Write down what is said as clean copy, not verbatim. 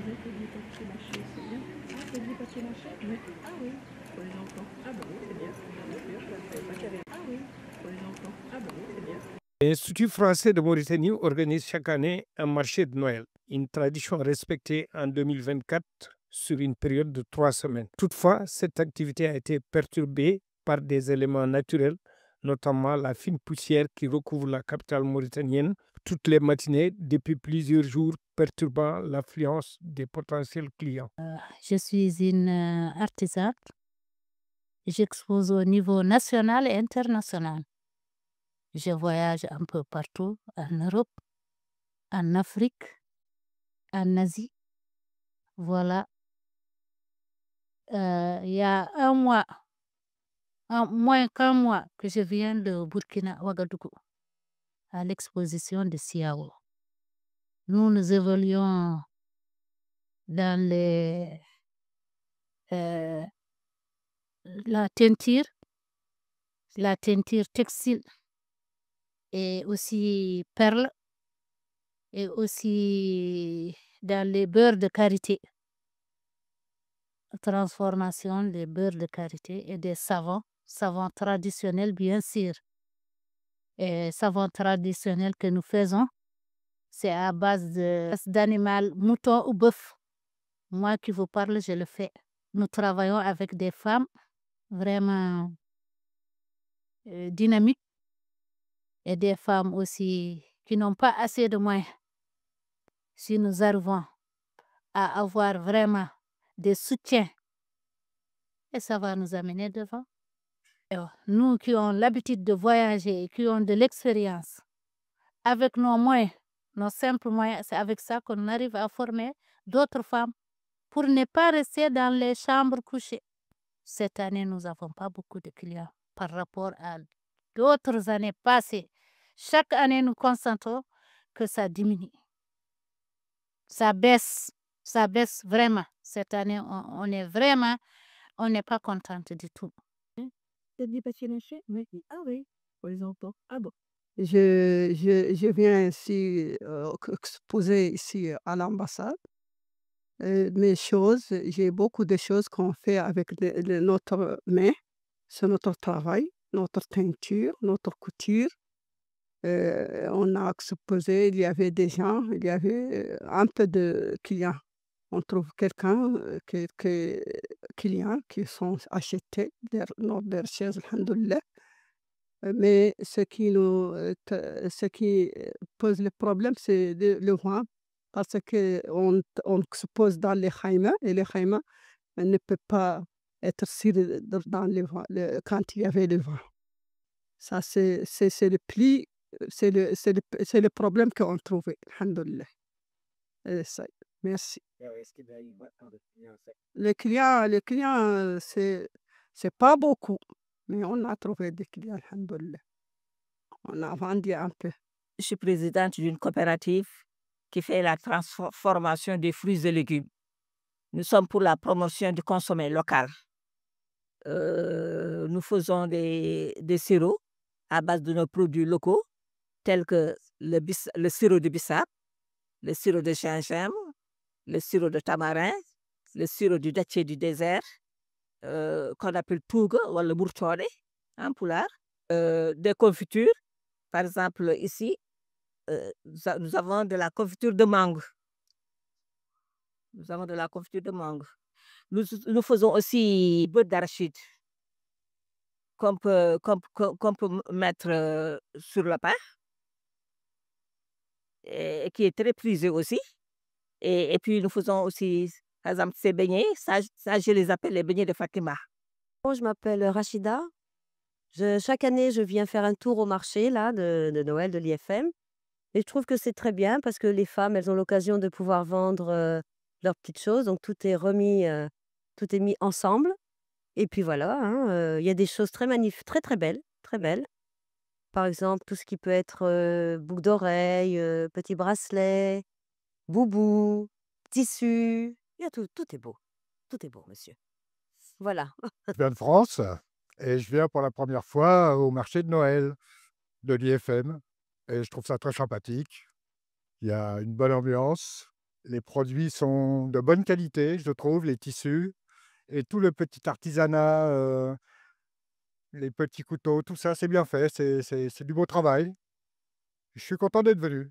faisais que du papier mâché, c'est bien. Ah, c'est du papier mâché? Oui. Ah oui, pour les enfants. Ah bah oui, c'est bien. Bien sûr, je ne savais pas qu'il y avait. Ah oui, pour les enfants. Ah bah oui, c'est bien. L'Institut français de Mauritanie organise chaque année un marché de Noël, une tradition respectée en 2024 sur une période de 3 semaines. Toutefois, cette activité a été perturbée par des éléments naturels, notamment la fine poussière qui recouvre la capitale mauritanienne toutes les matinées depuis plusieurs jours, perturbant l'affluence des potentiels clients. Je suis une artisan. J'expose au niveau national et international. Je voyage un peu partout, en Europe, en Afrique, en Asie. Voilà. Il y a moins qu'un mois que je viens de Burkina Ouagadougou à l'exposition de Siao. Nous évoluons dans euh, la teinture textile et aussi perles et aussi dans les beurres de karité. Transformation des beurres de karité et des savons traditionnels bien sûr. Et savons traditionnels que nous faisons, c'est à base d'animal, mouton ou bœuf. Moi qui vous parle, je le fais. Nous travaillons avec des femmes vraiment dynamiques et des femmes aussi qui n'ont pas assez de moyens. Si nous arrivons à avoir vraiment des soutiens, et ça va nous amener devant. Nous qui avons l'habitude de voyager et qui avons de l'expérience, avec nos moyens, nos simples moyens, c'est avec ça qu'on arrive à former d'autres femmes pour ne pas rester dans les chambres couchées. Cette année, nous n'avons pas beaucoup de clients par rapport à d'autres années passées. Chaque année, nous constatons que ça diminue. Ça baisse vraiment. Cette année, on est vraiment, on n'est pas contente du tout. C'est du papier mâché? Oui. Ah oui, pour les enfants. Ah bon. Je viens ici exposer ici à l'ambassade mes choses. J'ai beaucoup de choses qu'on fait avec notre main. C'est notre travail, notre teinture, notre couture. On a exposé, il y avait des gens, il y avait un peu de clients. On trouve quelqu'un, quelques clients qui sont achetés nos chaises, alhamdoulilah. Mais ce qui pose le problème, c'est le vent, parce qu'on se pose dans les khaïmas et les khaïmas ne peuvent pas être dans quand il y avait le vent. Ça, c'est le pli, c'est le problème qu'on trouvait, alhamdoulilah. Ça, merci. Les clients, c'est pas beaucoup, mais on a trouvé des clients, alhamdoulilah. On a vendu un peu. Je suis présidente d'une coopérative qui fait la transformation des fruits et légumes. Nous sommes pour la promotion du consommé local. Nous faisons des sirops à base de nos produits locaux, tels que le sirop de bissap, le sirop de gingembre, le sirop de tamarin, le sirop du dattier du désert, qu'on appelle touga ou le bourtone en poulard, des confitures. Par exemple, ici, nous avons de la confiture de mangue. Nous avons de la confiture de mangue. Nous faisons aussi beurre d'arachide qu'on peut mettre sur le pain et qui est très prisé aussi. Et puis, nous faisons aussi, par exemple, ces beignets. Ça, je les appelle les beignets de Fatima. Je m'appelle Rachida. Chaque année, je viens faire un tour au marché là, de Noël de l'IFM. Et je trouve que c'est très bien parce que les femmes, elles ont l'occasion de pouvoir vendre leurs petites choses. Donc, tout est mis ensemble. Et puis voilà, hein, il y a des choses très magnifiques, très très belles, très belles. Par exemple, tout ce qui peut être boucle d'oreille, petits bracelets, boubou, tissu. Il y a tout est beau. Tout est beau, monsieur. Voilà. Je viens de France et je viens pour la première fois au marché de Noël de l'IFM et je trouve ça très sympathique. Il y a une bonne ambiance, Les produits sont de bonne qualité, je trouve, les tissus et tout le petit artisanat, les petits couteaux, tout ça, c'est bien fait, c'est du beau travail. Je suis content d'être venu.